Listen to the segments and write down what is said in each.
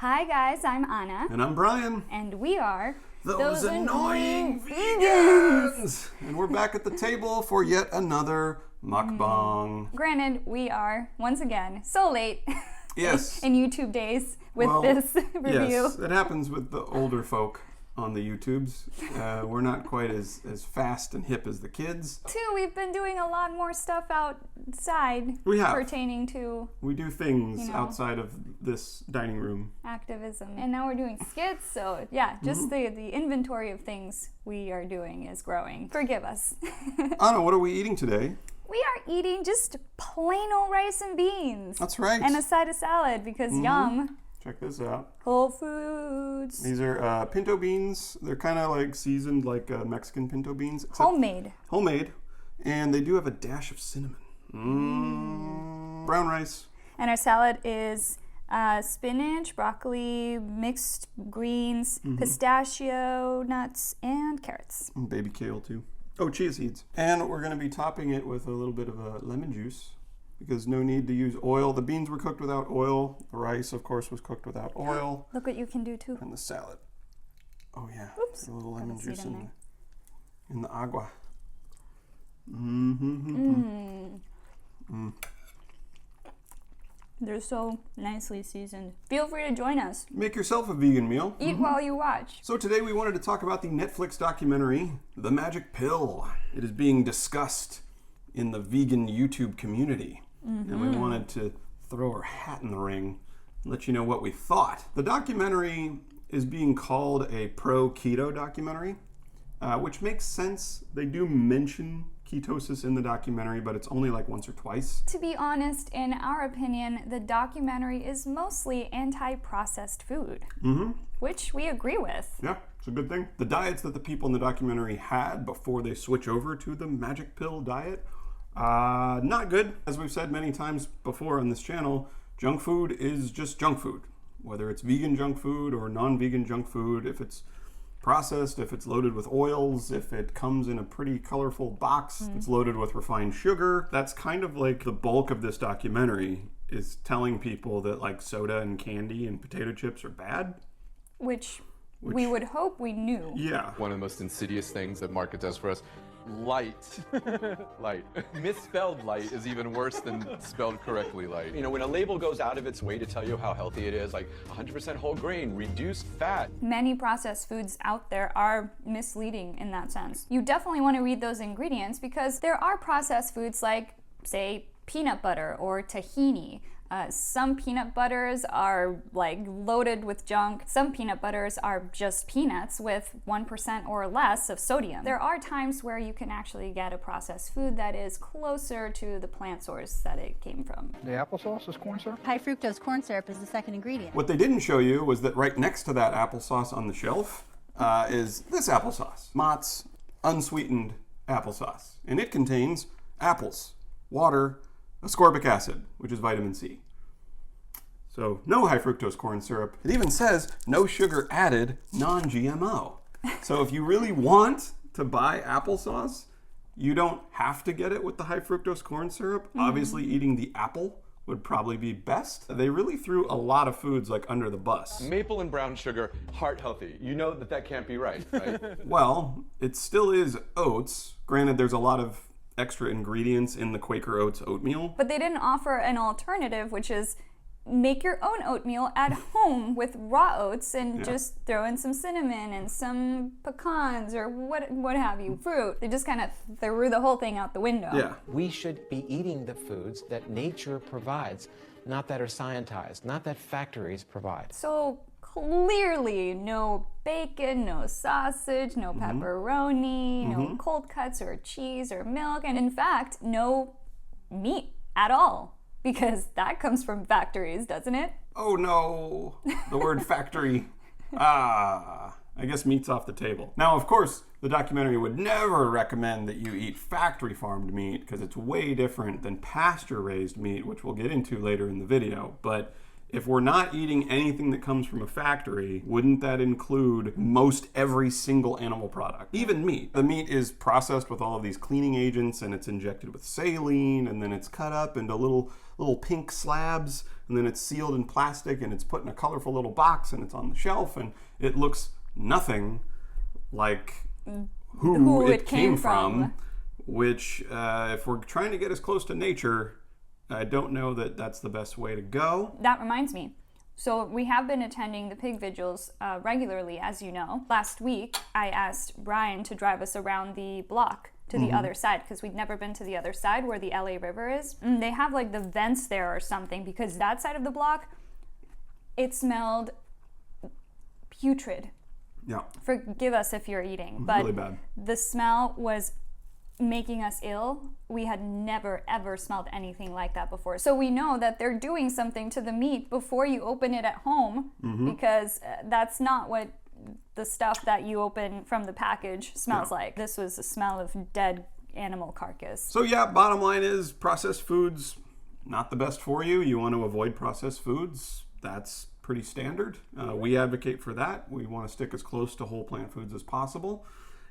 Hi guys, I'm Anna. And I'm Brian. And we are Those annoying vegans! And we're back at the table for yet another mukbang. Granted, we are, once again, so late Yes. in YouTube days with this review. Yes, it happens with the older folk on the YouTubes. We're not quite as fast and hip as the kids. Two, we've been doing a lot more stuff outside We have. pertaining to We do things outside of this dining room. activism. And now we're doing skits, so yeah, just the inventory of things we are doing is growing. Forgive us. Anna, what are we eating today? We are eating just plain old rice and beans. That's right. And a side of salad because yum. Check this out. Whole Foods. These are pinto beans. They're kind of like seasoned like Mexican pinto beans. Homemade. Homemade. And they do have a dash of cinnamon. Brown rice. And our salad is spinach, broccoli, mixed greens, pistachio nuts, and carrots. And baby kale too. Oh, chia seeds. And we're going to be topping it with a little bit of a lemon juice because no need to use oil. The beans were cooked without oil. The rice, of course, was cooked without oil. Look what you can do too. And the salad. Oh yeah. Oops. A little lemon juice in in the agua. They're so nicely seasoned. Feel free to join us. Make yourself a vegan meal. Eat while you watch. So today we wanted to talk about the Netflix documentary, The Magic Pill. It is being discussed in the vegan YouTube community. And we wanted to throw our hat in the ring and let you know what we thought. The documentary is being called a pro-keto documentary, which makes sense. They do mention ketosis in the documentary, but it's only like once or twice. To be honest, in our opinion, the documentary is mostly anti-processed food, which we agree with. Yeah, it's a good thing. The diets that the people in the documentary had before they switch over to the Magic Pill diet, not good. As we've said many times before on this channel, junk food is just junk food. Whether it's vegan junk food or non-vegan junk food, if it's processed, if it's loaded with oils, if it comes in a pretty colorful box, it's loaded with refined sugar. That's kind of like the bulk of this documentary is telling people that like soda and candy and potato chips are bad. Which we would hope we knew. Yeah. One of the most insidious things that market does for us, light. Light. Misspelled light is even worse than spelled correctly light. You know, when a label goes out of its way to tell you how healthy it is, like 100% whole grain, reduced fat. Many processed foods out there are misleading in that sense. You definitely want to read those ingredients because there are processed foods like, say, peanut butter or tahini. Some peanut butters are like loaded with junk. Some peanut butters are just peanuts with 1% or less of sodium. There are times where you can actually get a processed food that is closer to the plant source that it came from. The applesauce is corn syrup? High fructose corn syrup is the second ingredient. What they didn't show you was that right next to that applesauce on the shelf is this applesauce. Mott's unsweetened applesauce. And it contains apples, water, ascorbic acid, which is vitamin C. So no high fructose corn syrup. It even says no sugar added, non-GMO. So if you really want to buy applesauce, you don't have to get it with the high fructose corn syrup. Obviously eating the apple would probably be best. They really threw a lot of foods like under the bus. Maple and brown sugar, heart healthy. You know that that can't be right, right? Well, it still is oats. Granted, there's a lot of extra ingredients in the Quaker Oats oatmeal. But they didn't offer an alternative, which is make your own oatmeal at home with raw oats and just throw in some cinnamon and some pecans or what have you, fruit. They just kind of threw the whole thing out the window. Yeah. We should be eating the foods that nature provides, not that are scientized, not that factories provide. So clearly no bacon, no sausage, no pepperoni, no cold cuts or cheese or milk, and in fact, no meat at all. Because that comes from factories, doesn't it? Oh no, the word factory. I guess meat's off the table. Now, of course, the documentary would never recommend that you eat factory farmed meat because it's way different than pasture-raised meat, which we'll get into later in the video. But If we're not eating anything that comes from a factory, wouldn't that include most every single animal product? Even meat. The meat is processed with all of these cleaning agents, and it's injected with saline, and then it's cut up into little pink slabs, and then it's sealed in plastic, and it's put in a colorful little box, and it's on the shelf, and it looks nothing like who it came from. Which, if we're trying to get as close to nature, I don't know that that's the best way to go. That reminds me. So we have been attending the pig vigils regularly, as you know. Last week, I asked Brian to drive us around the block to the other side, because we'd never been to the other side where the LA River is. And they have like the vents there or something, because that side of the block, it smelled putrid. Yeah. Forgive us if you're eating, but really bad. The smell was making us ill. We had never ever smelled anything like that before. So we know that they're doing something to the meat before you open it at home, because that's not what the stuff that you open from the package smells like. This was the smell of dead animal carcass. So yeah, bottom line is processed foods, not the best for you. You want to avoid processed foods. That's pretty standard. We advocate for that. We want to stick as close to whole plant foods as possible.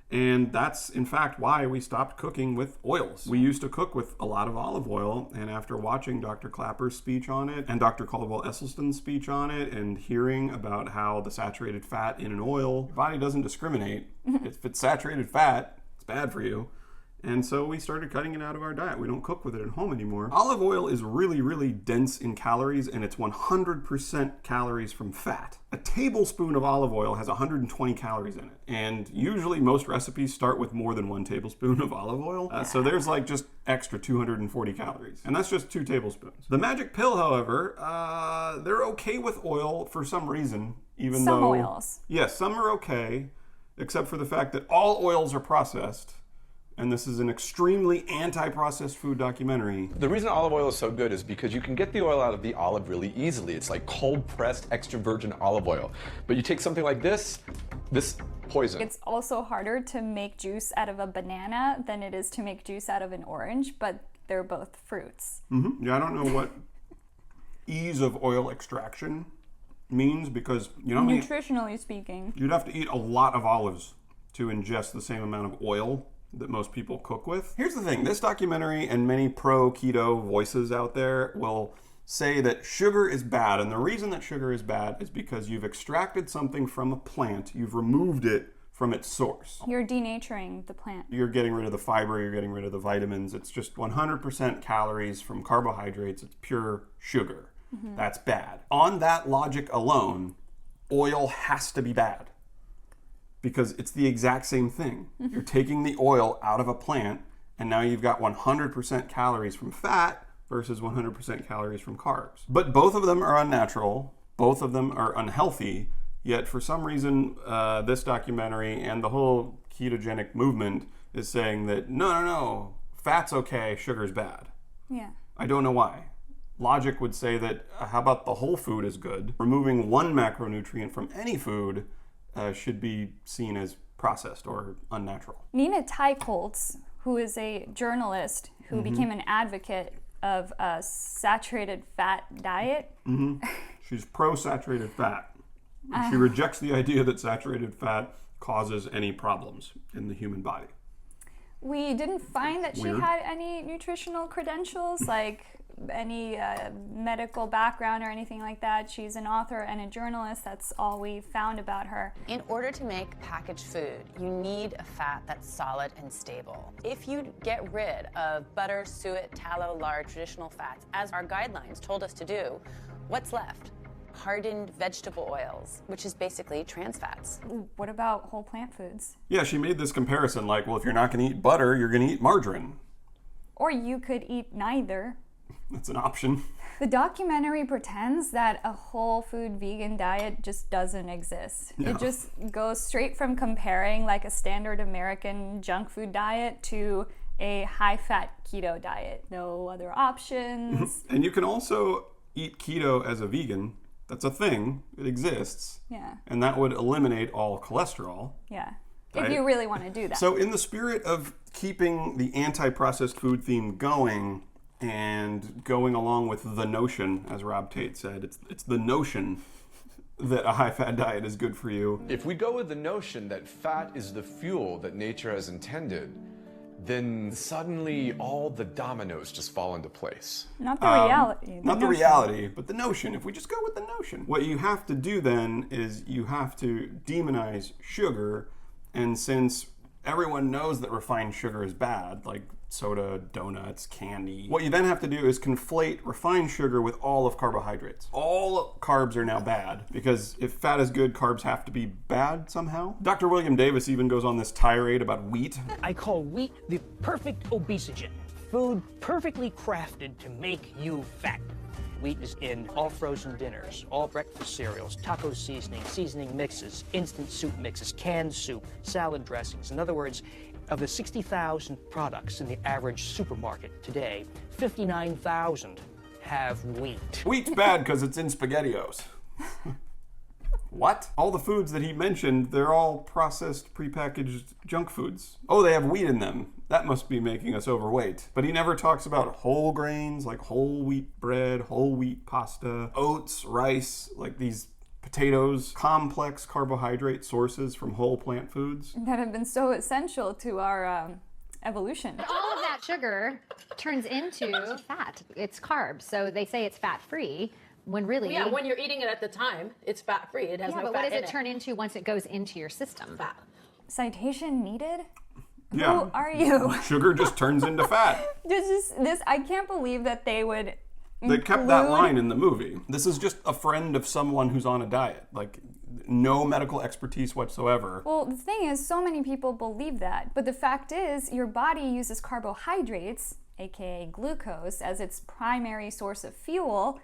And that's, in fact, why we stopped cooking with oils. We used to cook with a lot of olive oil, and after watching Dr. Clapper's speech on it and Dr. Caldwell-Esselstyn's speech on it and hearing about how the saturated fat in an oil, the body doesn't discriminate. If it's saturated fat, it's bad for you. And so we started cutting it out of our diet. We don't cook with it at home anymore. Olive oil is really, really dense in calories, and it's 100% calories from fat. A tablespoon of olive oil has 120 calories in it. And usually most recipes start with more than 1 tablespoon of olive oil. So there's like just extra 240 calories. And that's just 2 tablespoons. The magic pill, however, they're okay with oil for some reason, even though... Some oils. Yes, some are okay, except for the fact that all oils are processed. And this is an extremely anti-processed food documentary. The reason olive oil is so good is because you can get the oil out of the olive really easily. It's like cold-pressed extra virgin olive oil. But you take something like this poison. It's also harder to make juice out of a banana than it is to make juice out of an orange, but they're both fruits. Yeah, I don't know what ease of oil extraction means, because you know, Nutritionally speaking, you'd have to eat a lot of olives to ingest the same amount of oil that most people cook with. Here's the thing, this documentary and many pro-keto voices out there will say that sugar is bad, and the reason that sugar is bad is because you've extracted something from a plant, you've removed it from its source. you're denaturing the plant. You're getting rid of the fiber, you're getting rid of the vitamins, it's just 100% calories from carbohydrates, it's pure sugar. That's bad. On that logic alone, oil has to be bad, because it's the exact same thing. You're taking the oil out of a plant, and now you've got 100% calories from fat versus 100% calories from carbs. But both of them are unnatural, both of them are unhealthy, yet for some reason this documentary and the whole ketogenic movement is saying that no, fat's okay, sugar's bad. Yeah. I don't know why. Logic would say that how about the whole food is good? Removing one macronutrient from any food should be seen as processed or unnatural. Nina Teicholz, who is a journalist who became an advocate of a saturated fat diet. She's pro-saturated fat. She rejects the idea that saturated fat causes any problems in the human body. We didn't find that she had any nutritional credentials, like any medical background or anything like that. She's an author and a journalist. That's all we found about her. In order to make packaged food, you need a fat that's solid and stable. If you get rid of butter, suet, tallow, lard, traditional fats, as our guidelines told us to do, what's left? Hardened vegetable oils, which is basically trans fats. What about whole plant foods? Yeah, she made this comparison like, well, if you're not going to eat butter, you're going to eat margarine. Or you could eat neither. That's an option. The documentary pretends that a whole food vegan diet just doesn't exist. Yeah. It just goes straight from comparing like a standard American junk food diet to a high-fat keto diet. No other options. And you can also eat keto as a vegan. That's a thing. It exists. Yeah. And that would eliminate all cholesterol. Yeah. If Right. you really want to do that. So in the spirit of keeping the anti-processed food theme going, And going along with the notion, as Rob Tate said, it's the notion that a high-fat diet is good for you. If we go with the notion that fat is the fuel that nature has intended, then suddenly all the dominoes just fall into place. Not the reality. Not the reality, but the notion. If we just go with the notion. What you have to do then is you have to demonize sugar, and since everyone knows that refined sugar is bad, like soda, donuts, candy, what you then have to do is conflate refined sugar with all of carbohydrates. All carbs are now bad, because if fat is good, carbs have to be bad somehow. Dr. William Davis even goes on this tirade about wheat. I call wheat the perfect obesogen, food perfectly crafted to make you fat. Wheat is in all frozen dinners, all breakfast cereals, taco seasoning mixes, instant soup mixes, canned soup, salad dressings. In other words, of the 60,000 products in the average supermarket today, 59,000 have wheat. Wheat's bad because it's in SpaghettiOs. What? All the foods that he mentioned, they're all processed, prepackaged junk foods. Oh, they have wheat in them. That must be making us overweight. But he never talks about whole grains, like whole wheat bread, whole wheat pasta, oats, rice, like these potatoes, complex carbohydrate sources from whole plant foods. That have been so essential to our evolution. All of that sugar turns into fat. It's carbs, so they say it's fat-free, when really... Yeah, when you're eating it at the time, it's fat-free. It has no fat in it. Yeah, but what does it turn into once it goes into your system? Fat. Citation needed? Yeah. Who are you? Sugar just turns into fat. This I can't believe that they would They kept that line in the movie. This is just a friend of someone who's on a diet. Like, no medical expertise whatsoever. Well, the thing is, so many people believe that. But the fact is, your body uses carbohydrates, aka glucose, as its primary source of fuel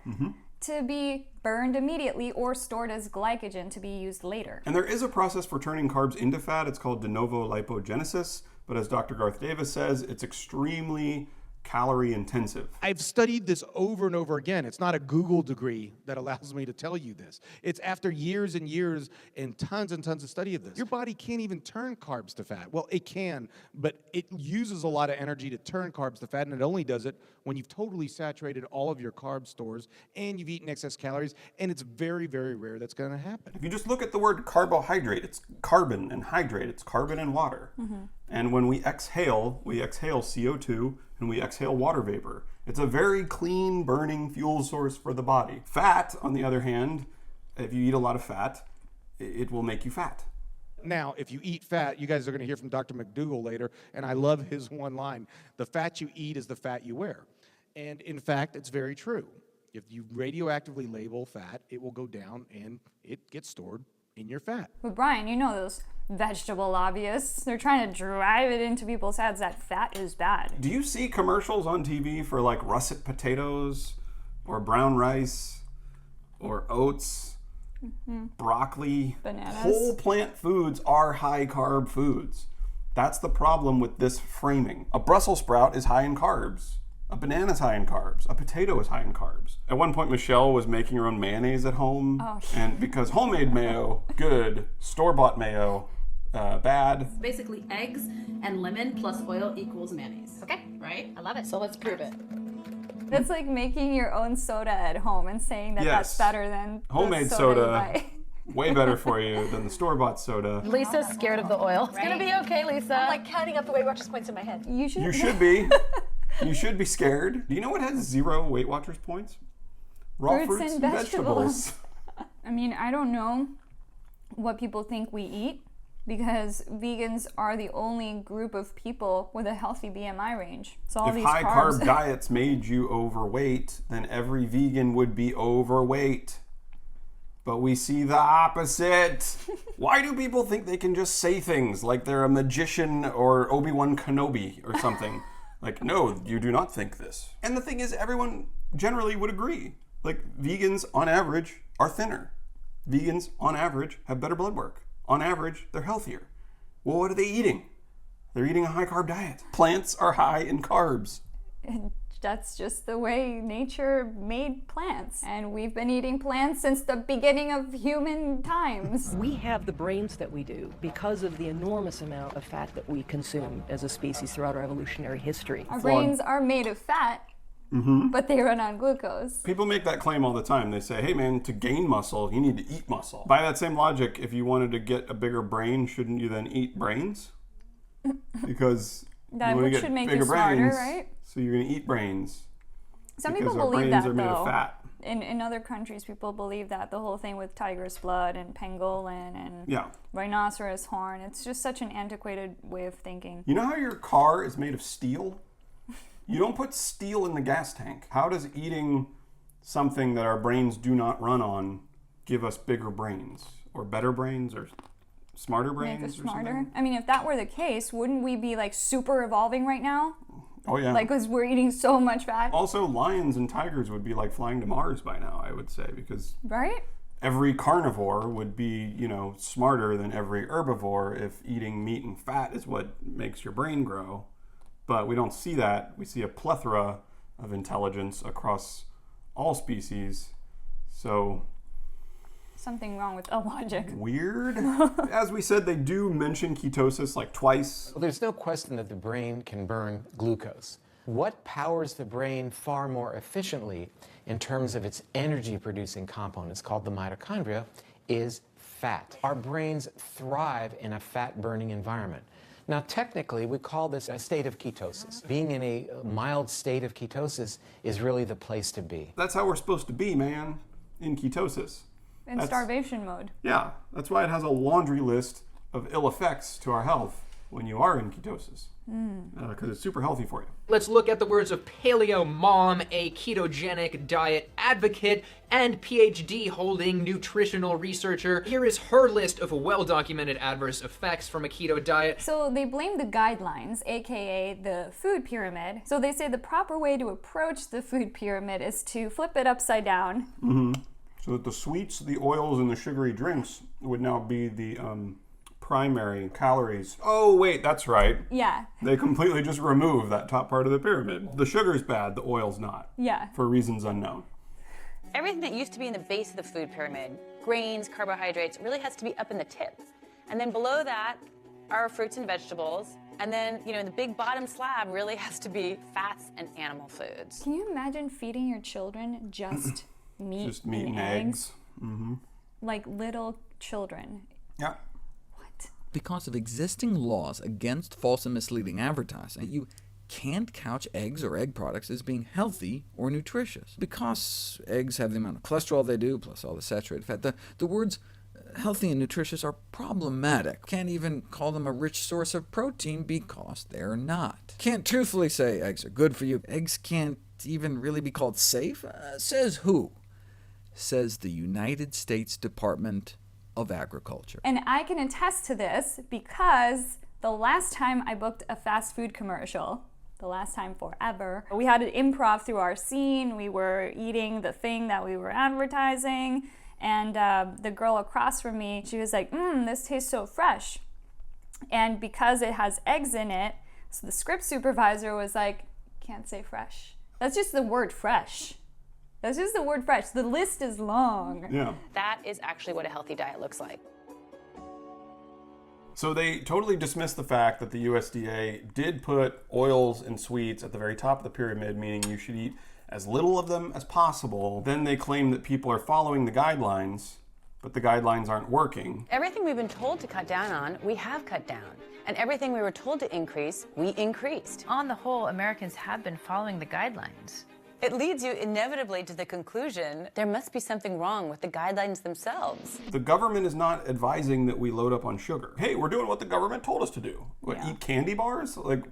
to be burned immediately or stored as glycogen to be used later. And there is a process for turning carbs into fat. It's called de novo lipogenesis. But as Dr. Garth Davis says, it's extremely calorie intensive. I've studied this over and over again. It's not a Google degree that allows me to tell you this. It's after years and years and tons of study of this. Your body can't even turn carbs to fat. Well, it can, but it uses a lot of energy to turn carbs to fat, and it only does it when you've totally saturated all of your carb stores and you've eaten excess calories, and it's very, very rare that's gonna happen. If you just look at the word carbohydrate, it's carbon and hydrate, it's carbon and water. And when we exhale CO2 and we exhale water vapor. It's a very clean burning fuel source for the body. Fat, on the other hand, if you eat a lot of fat, it will make you fat. Now, if you eat fat, you guys are going to hear from Dr. McDougall later, and I love his one line, the fat you eat is the fat you wear. And in fact, it's very true. If you radioactively label fat, it will go down and it gets stored in your fat. But Brian, you know those vegetable lobbyists. They're trying to drive it into people's heads that fat is bad. Do you see commercials on TV for like russet potatoes or brown rice or oats, broccoli? Bananas. Whole plant foods are high carb foods. That's the problem with this framing. A Brussels sprout is high in carbs. A banana is high in carbs. A potato is high in carbs. At one point, Michelle was making her own mayonnaise at home. And because homemade mayo, good. Store-bought mayo, bad. Basically, eggs and lemon plus oil equals mayonnaise. Okay. Right? I love it. So let's prove it. That's like making your own soda at home and saying that that's better than homemade the soda. you buy. Way better for you than the store-bought soda. Lisa's scared of the oil. It's gonna be okay, Lisa. I'm like counting up the Weight Watchers points in my head. You should be. You should be scared. Do you know what has 0 Weight Watchers points? Raw fruits and vegetables. I mean, I don't know what people think we eat because vegans are the only group of people with a healthy BMI range. So all If these high carbs. carb diets made you overweight, then every vegan would be overweight. But we see the opposite. Why do people think they can just say things like they're a magician or Obi-Wan Kenobi or something? Like, no, you do not think this. And the thing is, everyone generally would agree. Like, vegans, on average, are thinner. Vegans, on average, have better blood work. On average, they're healthier. Well, what are they eating? They're eating a high-carb diet. Plants are high in carbs. That's just the way nature made plants. And we've been eating plants since the beginning of human times. We have the brains that we do because of the enormous amount of fat that we consume as a species throughout our evolutionary history. Our brains are made of fat but they run on glucose. People make that claim all the time. They say, hey man, to gain muscle, you need to eat muscle. By that same logic, if you wanted to get a bigger brain, shouldn't you then eat brains? Because That you want to should get make bigger you smarter, brains, right? so you're going to eat brains. Some because people our believe brains that, are made though. of fat. In other countries, people believe that the whole thing with tiger's blood and pangolin and rhinoceros horn, it's just such an antiquated way of thinking. You know how your car is made of steel? You don't put steel in the gas tank. How does eating something that our brains do not run on give us bigger brains? Or better brains? Or smarter brains? Make us or smarter? something? I mean, if that were the case, wouldn't we be like super evolving right now? Oh yeah. Like, because we're eating so much fat. Also, lions and tigers would be like flying to Mars by now, I would say, because Right? every carnivore would be, smarter than every herbivore if eating meat and fat is what makes your brain grow. But we don't see that. We see a plethora of intelligence across all species. So Something wrong with the logic. weird. As we said, they do mention ketosis like twice. Well, there's no question that the brain can burn glucose. What powers the brain far more efficiently in terms of its energy-producing components, called the mitochondria, is fat. Our brains thrive in a fat-burning environment. Now, technically, we call this a state of ketosis. Being in a mild state of ketosis is really the place to be. That's how we're supposed to be, man, in ketosis. In starvation mode. Yeah, that's why it has a laundry list of ill effects to our health when you are in ketosis. Because it's super healthy for you. Let's look at the words of Paleo Mom, a ketogenic diet advocate and PhD holding nutritional researcher. Here is her list of well-documented adverse effects from a keto diet. So they blame the guidelines, aka the food pyramid. So they say the proper way to approach the food pyramid is to flip it upside down. So that the sweets, the oils, and the sugary drinks would now be the primary calories. Oh, wait, that's right. Yeah. They completely just remove that top part of the pyramid. The sugar's bad, the oil's not. Yeah. For reasons unknown. Everything that used to be in the base of the food pyramid, grains, carbohydrates, really has to be up in the tip. And then below that are fruits and vegetables. And then, the big bottom slab really has to be fats and animal foods. Can you imagine feeding your children just meat, Just meat and eggs? Mm-hmm. Like little children. Yeah. Because of existing laws against false and misleading advertising, you can't couch eggs or egg products as being healthy or nutritious. Because eggs have the amount of cholesterol they do, plus all the saturated fat, the words healthy and nutritious are problematic. Can't even call them a rich source of protein because they're not. Can't truthfully say eggs are good for you. Eggs can't even really be called safe. Says who? Says the United States Department of Agriculture. And I can attest to this because the last time I booked a fast food commercial, the last time forever, we had an improv through our scene. We were eating the thing that we were advertising, and the girl across from me, she was like, this tastes so fresh. And because it has eggs in it, so the script supervisor was like, can't say fresh. That's just the word fresh. That's just the word fresh. The list is long. Yeah. That is actually what a healthy diet looks like. So they totally dismiss the fact that the USDA did put oils and sweets at the very top of the pyramid, meaning you should eat as little of them as possible. Then they claim that people are following the guidelines, but the guidelines aren't working. Everything we've been told to cut down on, we have cut down. And everything we were told to increase, we increased. On the whole, Americans have been following the guidelines. It leads you inevitably to the conclusion there must be something wrong with the guidelines themselves. The government is not advising that we load up on sugar. Hey, we're doing what the government told us to do. What, eat candy bars? Like,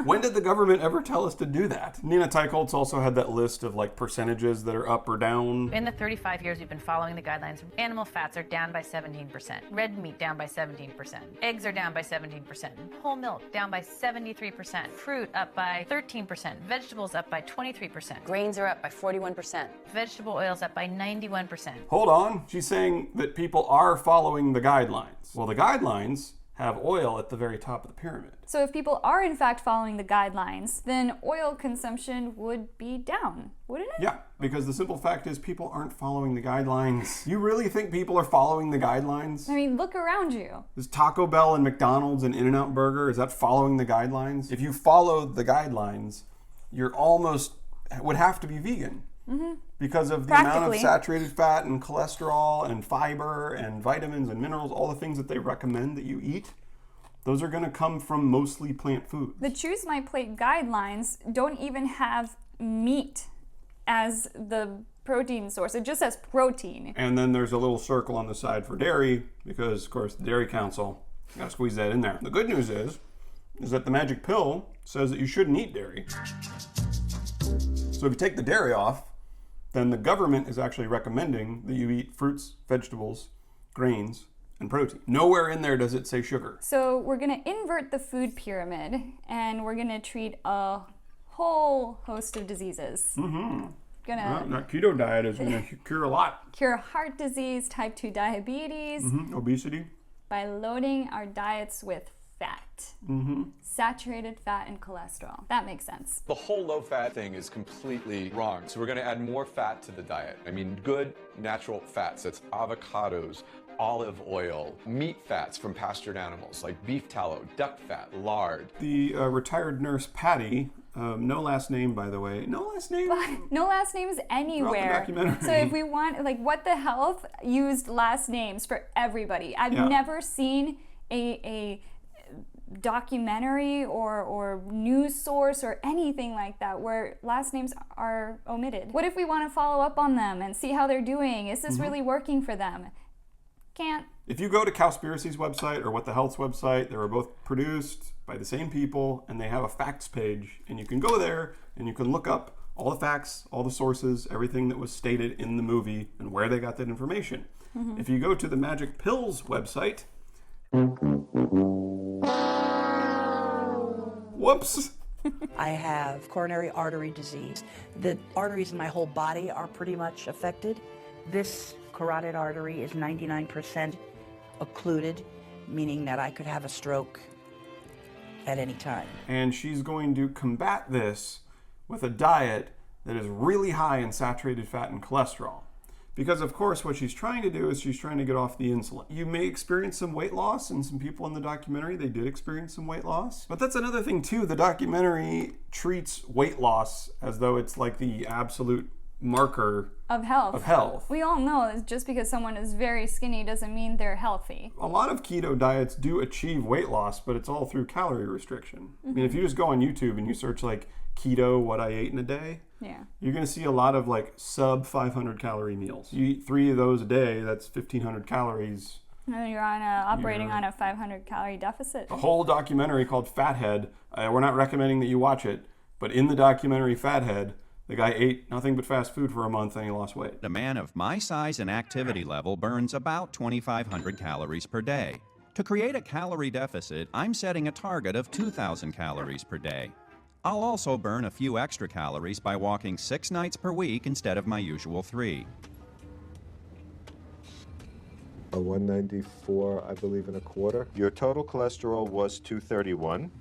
when did the government ever tell us to do that? Nina Teicholz also had that list of percentages that are up or down. In the 35 years we've been following the guidelines, animal fats are down by 17%, red meat down by 17%, eggs are down by 17%, whole milk down by 73%, fruit up by 13%, vegetables up by 23%. Grains are up by 41%. Vegetable oils up by 91%. Hold on. She's saying that people are following the guidelines. Well, the guidelines have oil at the very top of the pyramid. So if people are in fact following the guidelines, then oil consumption would be down, wouldn't it? Yeah, because the simple fact is people aren't following the guidelines. You really think people are following the guidelines? I mean, look around you. Is Taco Bell and McDonald's and In-N-Out Burger, is that following the guidelines? If you follow the guidelines, you're almost would have to be vegan. Because of the amount of Practically. saturated fat and cholesterol and fiber and vitamins and minerals, all the things that they recommend that you eat, those are going to come from mostly plant foods. The Choose My Plate guidelines don't even have meat as the protein source. It just says protein. And then there's a little circle on the side for dairy, because of course the Dairy Council, gotta squeeze that in there. The good news is that the magic pill says that you shouldn't eat dairy. So if you take the dairy off, then the government is actually recommending that you eat fruits, vegetables, grains, and protein. Nowhere in there does it say sugar. So we're going to invert the food pyramid, and we're going to treat a whole host of diseases. That keto diet is going to cure a lot. Cure heart disease, type 2 diabetes, Obesity. by loading our diets with fat. Saturated fat and cholesterol. That makes sense. The whole low-fat thing is completely wrong. So we're going to add more fat to the diet. I mean, good natural fats. That's avocados, olive oil, meat fats from pastured animals like beef tallow, duck fat, lard. The retired nurse Patty, no last name by the way, no last name? No last names anywhere. documentary. So if we want, like, What the Health used last names for everybody. I've never seen a documentary or news source or anything like that where last names are omitted. What if we want to follow up on them and see how they're doing? Is this really working for them? Can't. If you go to Cowspiracy's website or What the Health's website, they were both produced by the same people, and they have a facts page, and you can go there and you can look up all the facts, all the sources, everything that was stated in the movie and where they got that information. If you go to the Magic Pills website, whoops. I have coronary artery disease. The arteries in my whole body are pretty much affected. This carotid artery is 99% occluded, meaning that I could have a stroke at any time. And she's going to combat this with a diet that is really high in saturated fat and cholesterol. Because of course what she's trying to do is she's trying to get off the insulin. You may experience some weight loss, and some people in the documentary, they did experience some weight loss. But that's another thing too, the documentary treats weight loss as though it's like the absolute marker Of health. of health. We all know that just because someone is very skinny doesn't mean they're healthy. A lot of keto diets do achieve weight loss, but it's all through calorie restriction. I mean, if you just go on YouTube and you search like keto, what I ate in a day, you're going to see a lot of like sub 500 calorie meals. You eat 3 of those a day, that's 1,500 calories. And you're on operating on a 500 calorie deficit. A whole documentary called Fathead. We're not recommending that you watch it, but in the documentary Fathead, the guy ate nothing but fast food for a month and he lost weight. A man of my size and activity level burns about 2,500 calories per day. To create a calorie deficit, I'm setting a target of 2,000 calories per day. I'll also burn a few extra calories by walking 6 nights per week instead of my usual 3. A 194, I believe, and a quarter. Your total cholesterol was 231.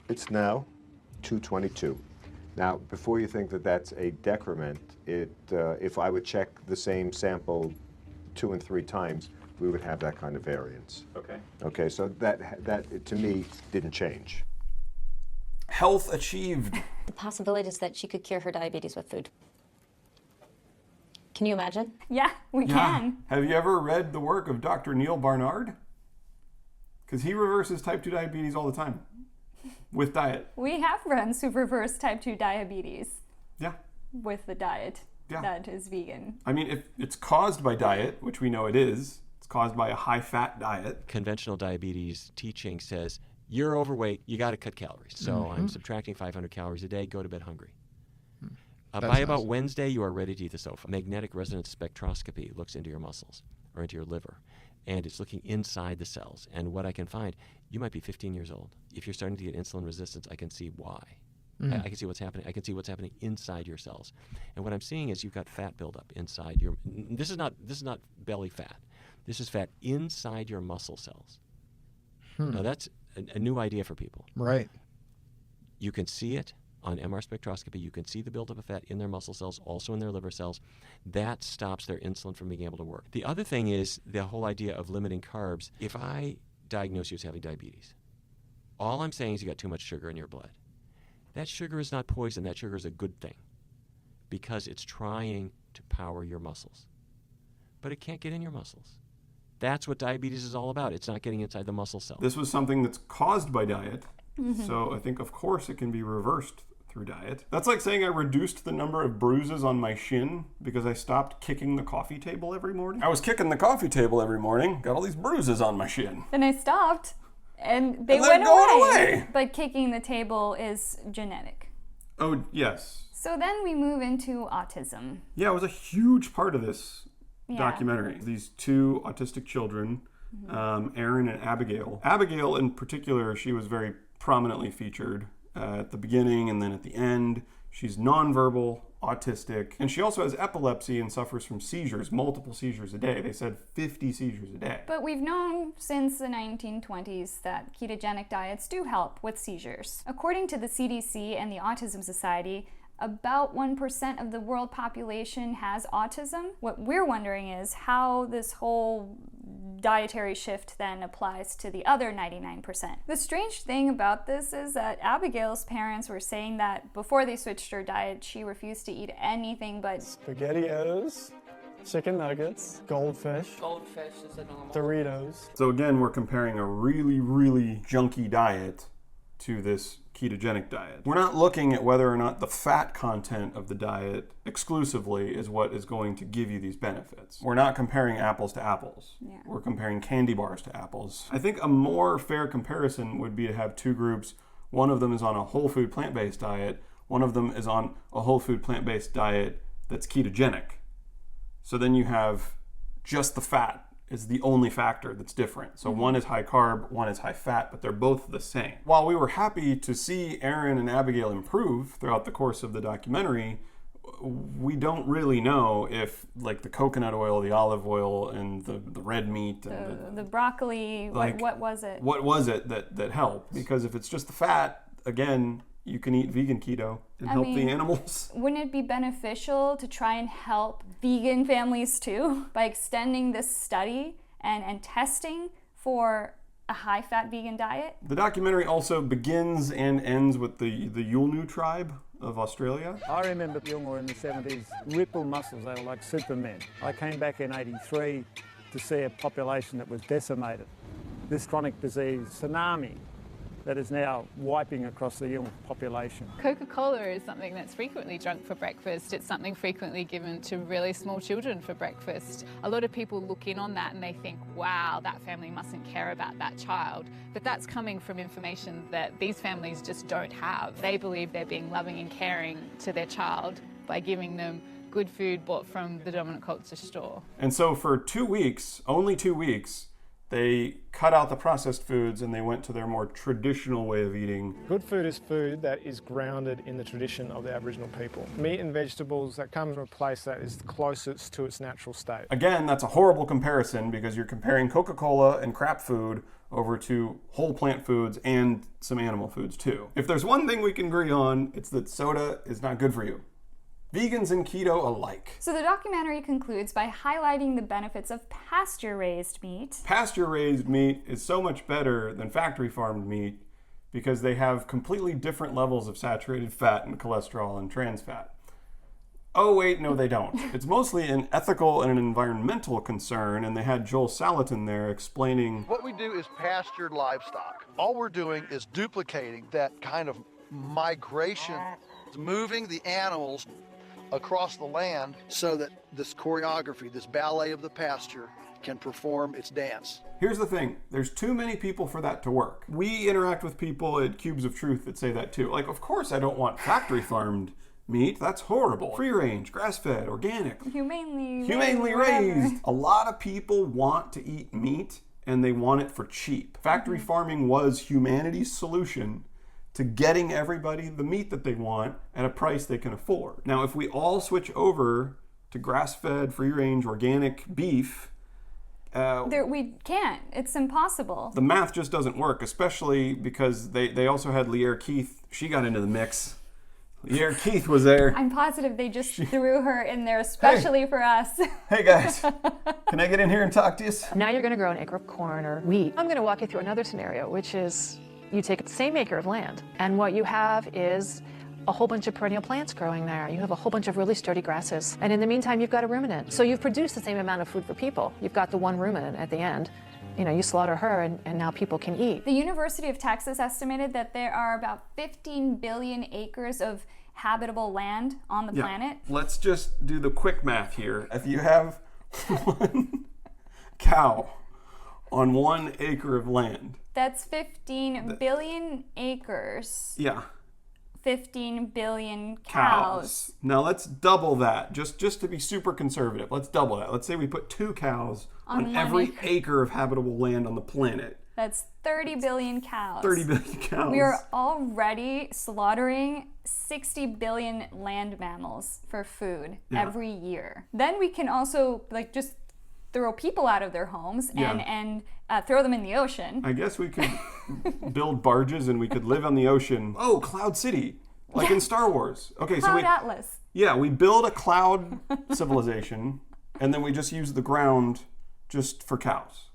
It's now 222. Now, before you think that that's a decrement, if I would check the same sample 2 and 3 times, we would have that kind of variance. Okay. Okay, so that to me didn't change. Health achieved. The possibility is that she could cure her diabetes with food. Can you imagine? Yeah, we can. Have you ever read the work of Dr. Neil Barnard? Because he reverses type 2 diabetes all the time with diet. We have friends who reverse type 2 diabetes. Yeah. With the diet that is vegan. I mean, if it's caused by diet, which we know it is, it's caused by a high-fat diet. Conventional diabetes teaching says, you're overweight, you got to cut calories. So I'm subtracting 500 calories a day, go to bed hungry. By about Wednesday, you are ready to eat the sofa. Magnetic resonance spectroscopy looks into your muscles or into your liver, and it's looking inside the cells. And what I can find, you might be 15 years old. If you're starting to get insulin resistance, I can see why. I can see what's happening. I can see what's happening inside your cells. And what I'm seeing is you've got fat buildup inside your. This is not belly fat. This is fat inside your muscle cells. Now that's a new idea for people. Right. You can see it on MR spectroscopy. You can see the buildup of fat in their muscle cells, also in their liver cells. That stops their insulin from being able to work. The other thing is the whole idea of limiting carbs. If I diagnose you as having diabetes, all I'm saying is you got too much sugar in your blood. That sugar is not poison. That sugar is a good thing because it's trying to power your muscles. But it can't get in your muscles. That's what diabetes is all about. It's not getting inside the muscle cell. This was something that's caused by diet. So I think, of course, it can be reversed through diet. That's like saying I reduced the number of bruises on my shin because I stopped kicking the coffee table every morning. I was kicking the coffee table every morning, got all these bruises on my shin. Then I stopped, and they And went they're going away. away. But kicking the table is genetic. Oh, yes. So then we move into autism. Yeah, it was a huge part of this Yeah. documentary. These two autistic children, Aaron and Abigail. Abigail, in particular, she was very prominently featured at the beginning and then at the end. She's nonverbal, autistic, and she also has epilepsy and suffers from seizures, multiple seizures a day. They said 50 seizures a day. But we've known since the 1920s that ketogenic diets do help with seizures. According to the CDC and the Autism Society, about 1% of the world population has autism. What we're wondering is how this whole dietary shift then applies to the other 99%. The strange thing about this is that Abigail's parents were saying that before they switched her diet, she refused to eat anything but SpaghettiOs, chicken nuggets, goldfish. Goldfish is a normal. Doritos. So again, we're comparing a really, really junky diet to this ketogenic diet. We're not looking at whether or not the fat content of the diet exclusively is what is going to give you these benefits. We're not comparing apples to apples. Yeah. We're comparing candy bars to apples. I think a more fair comparison would be to have two groups. One of them is on a whole food plant-based diet. One of them is on a whole food plant-based diet that's ketogenic. So then you have just the fat is the only factor that's different. So one is high carb, one is high fat, but they're both the same. While we were happy to see Aaron and Abigail improve throughout the course of the documentary, we don't really know if like the coconut oil, the olive oil, and the red meat, and the broccoli, like, what was it? What was it that helped? Because if it's just the fat, again, you can eat vegan keto and help the animals. Wouldn't it be beneficial to try and help vegan families too by extending this study and testing for a high-fat vegan diet? The documentary also begins and ends with the Yulnu tribe of Australia. I remember Yolngu in the 70s, ripped muscles, they were like supermen. I came back in 83 to see a population that was decimated. This chronic disease, tsunami, that is now wiping across the young population. Coca-Cola is something that's frequently drunk for breakfast. It's something frequently given to really small children for breakfast. A lot of people look in on that and they think, wow, that family mustn't care about that child. But that's coming from information that these families just don't have. They believe they're being loving and caring to their child by giving them good food bought from the dominant culture store. And so for 2 weeks, only 2 weeks, they cut out the processed foods and they went to their more traditional way of eating. Good food is food that is grounded in the tradition of the Aboriginal people. Meat and vegetables that come from a place that is closest to its natural state. Again, that's a horrible comparison because you're comparing Coca-Cola and crap food over to whole plant foods and some animal foods too. If there's one thing we can agree on, it's that soda is not good for you. Vegans and keto alike. So the documentary concludes by highlighting the benefits of pasture-raised meat. Pasture-raised meat is so much better than factory-farmed meat because they have completely different levels of saturated fat and cholesterol and trans fat. Oh wait, no they don't. It's mostly an ethical and an environmental concern, and they had Joel Salatin there explaining. What we do is pastured livestock. All we're doing is duplicating that kind of migration, moving the animals across the land so that this choreography, this ballet of the pasture, can perform its dance. Here's the thing, there's too many people for that to work. We interact with people at Cubes of Truth that say that too. Like, of course I don't want factory farmed meat, that's horrible. Free range, grass-fed, organic. Humanely raised. A lot of people want to eat meat and they want it for cheap. Factory farming was humanity's solution to getting everybody the meat that they want at a price they can afford. Now, if we all switch over to grass-fed, free-range, organic beef, we can't. It's impossible. the math just doesn't work, especially because they also had Lierre Keith. She got into the mix. Lierre Keith was there. I'm positive they just threw her in there especially for us. Hey guys, can I get in here and talk to you? Now you're going to grow an acre of corn or wheat. I'm going to walk you through another scenario, which is You take the same acre of land, and what you have is a whole bunch of perennial plants growing there. You have a whole bunch of really sturdy grasses. And in the meantime, you've got a ruminant. So you've produced the same amount of food for people. You've got the one ruminant at the end. You know, you slaughter her and now people can eat. The University of Texas estimated that there are about 15 billion acres of habitable land on the planet. Let's just do the quick math here. If you have one cow on 1 acre of land. That's 15 billion acres. Yeah. 15 billion cows. Now let's double that, just to be super conservative. Let's double that. Let's say we put 2 cows on every acre of habitable land on the planet. That's 30 billion cows. 30 billion cows. We are already slaughtering 60 billion land mammals for food every year. Then we can also like just throw people out of their homes and throw them in the ocean. I guess we could build barges and we could live on the ocean. Oh, Cloud City, like in Star Wars. Okay, Cloud Atlas. Yeah, we build a cloud civilization and then we just use the ground just for cows.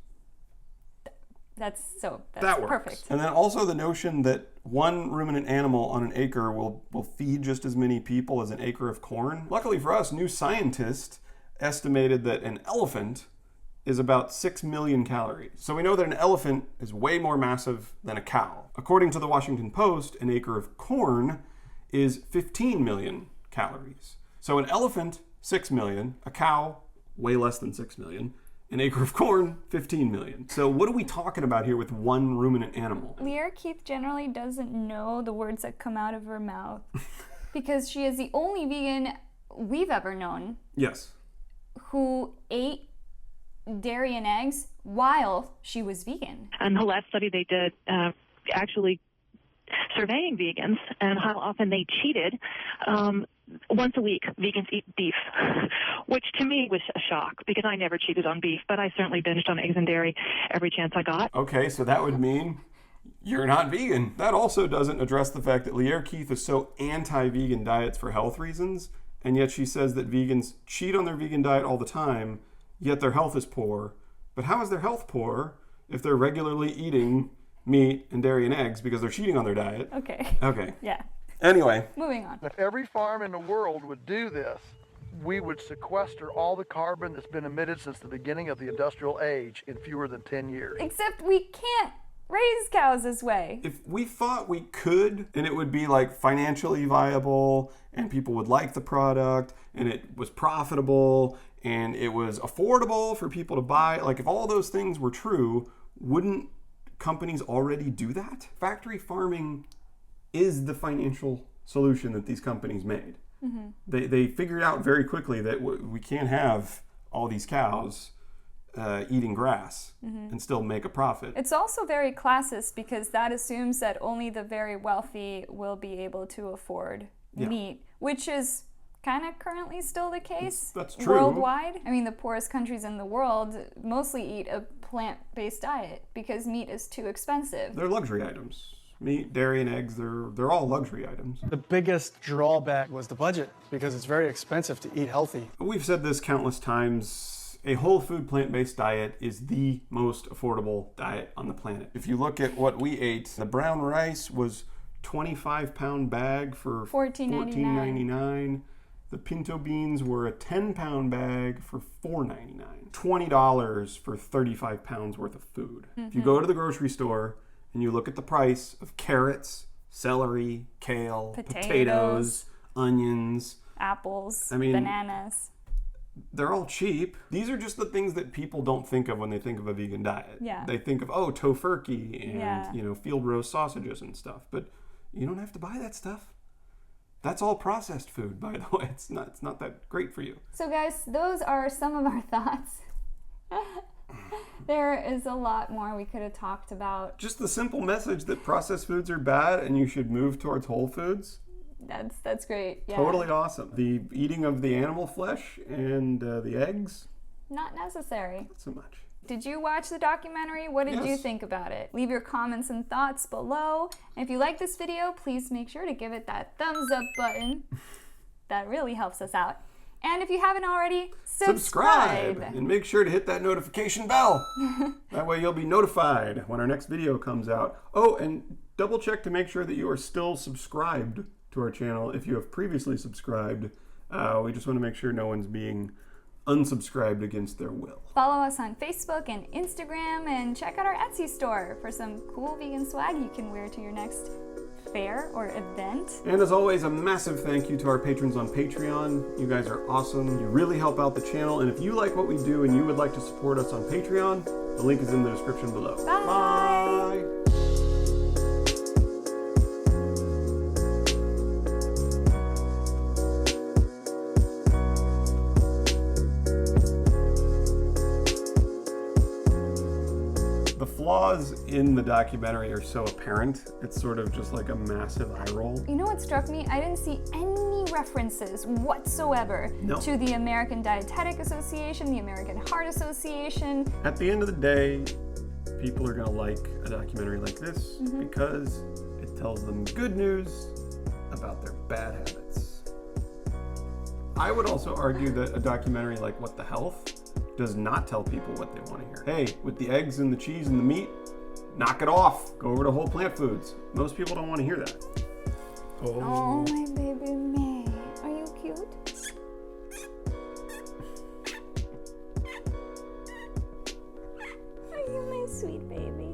That's that works. Perfect. And then also the notion that one ruminant animal on an acre will feed just as many people as an acre of corn. Luckily for us, New Scientist estimated that an elephant is about 6 million calories. So we know that an elephant is way more massive than a cow. According to the Washington Post, an acre of corn is 15 million calories. So an elephant, 6 million, a cow, way less than 6 million, an acre of corn, 15 million. So what are we talking about here with one ruminant animal? Leah Keith generally doesn't know the words that come out of her mouth because she is the only vegan we've ever known. Yes. Who ate dairy and eggs while she was vegan. And the last study they did actually surveying vegans and how often they cheated. Once a week, vegans eat beef, which to me was a shock because I never cheated on beef, but I certainly binged on eggs and dairy every chance I got. Okay, so that would mean you're not vegan. That also doesn't address the fact that Leah Keith is so anti-vegan diets for health reasons, and yet she says that vegans cheat on their vegan diet all the time, yet their health is poor. But how is their health poor if they're regularly eating meat and dairy and eggs because they're cheating on their diet? Okay. Yeah. Anyway. Moving on. If every farm in the world would do this, we would sequester all the carbon that's been emitted since the beginning of the industrial age in fewer than 10 years. Except we can't raise cows this way. If we thought we could, and it would be like financially viable, and people would like the product, and it was profitable, and it was affordable for people to buy, like if all those things were true, wouldn't companies already do that? Factory farming is the financial solution that these companies made. Mm-hmm. They figured out very quickly that we can't have all these cows eating grass and still make a profit. It's also very classist because that assumes that only the very wealthy will be able to afford meat, which is kind of currently still the case. That's true. Worldwide. I mean, the poorest countries in the world mostly eat a plant-based diet because meat is too expensive. They're luxury items. Meat, dairy, and eggs, they're all luxury items. The biggest drawback was the budget because it's very expensive to eat healthy. We've said this countless times. A whole food plant-based diet is the most affordable diet on the planet. If you look at what we ate, the brown rice was 25-pound bag for $14.99. The pinto beans were a 10-pound bag for $4.99. $20 for 35 pounds worth of food. If you go to the grocery store and you look at the price of carrots, celery, kale, potatoes, onions, apples, I mean, bananas. They're all cheap. These are just the things that people don't think of when they think of a vegan diet. Yeah. They think of, tofurkey and field roast sausages and stuff. But you don't have to buy that stuff. That's all processed food, by the way. It's not that great for you. So guys, those are some of our thoughts. There is a lot more we could have talked about. Just the simple message that processed foods are bad and you should move towards whole foods. That's great. Yeah. Totally awesome. The eating of the animal flesh and the eggs. Not necessary. Not so much. Did you watch the documentary? What did you think about it? Leave your comments and thoughts below. And if you like this video, please make sure to give it that thumbs up button. That really helps us out. And if you haven't already, subscribe! And make sure to hit that notification bell. That way you'll be notified when our next video comes out. Oh, and double check to make sure that you are still subscribed to our channel. If you have previously subscribed, we just want to make sure no one's being unsubscribed against their will. Follow us on Facebook and Instagram, and check out our Etsy store for some cool vegan swag you can wear to your next fair or event. And as always, a massive thank you to our patrons on Patreon. You guys are awesome. You really help out the channel. And if you like what we do and you would like to support us on Patreon, the link is in the description below. Bye! Bye. The flaws in the documentary are so apparent, it's sort of just like a massive eye roll. You know what struck me? I didn't see any references whatsoever to the American Dietetic Association, the American Heart Association. At the end of the day, people are gonna like a documentary like this because it tells them good news about their bad habits. I would also argue that a documentary like What the Health does not tell people what they want to hear. Hey, with the eggs and the cheese and the meat, knock it off. Go over to whole plant foods. Most people don't want to hear that. Oh, my baby May. Are you cute? Are you my sweet baby?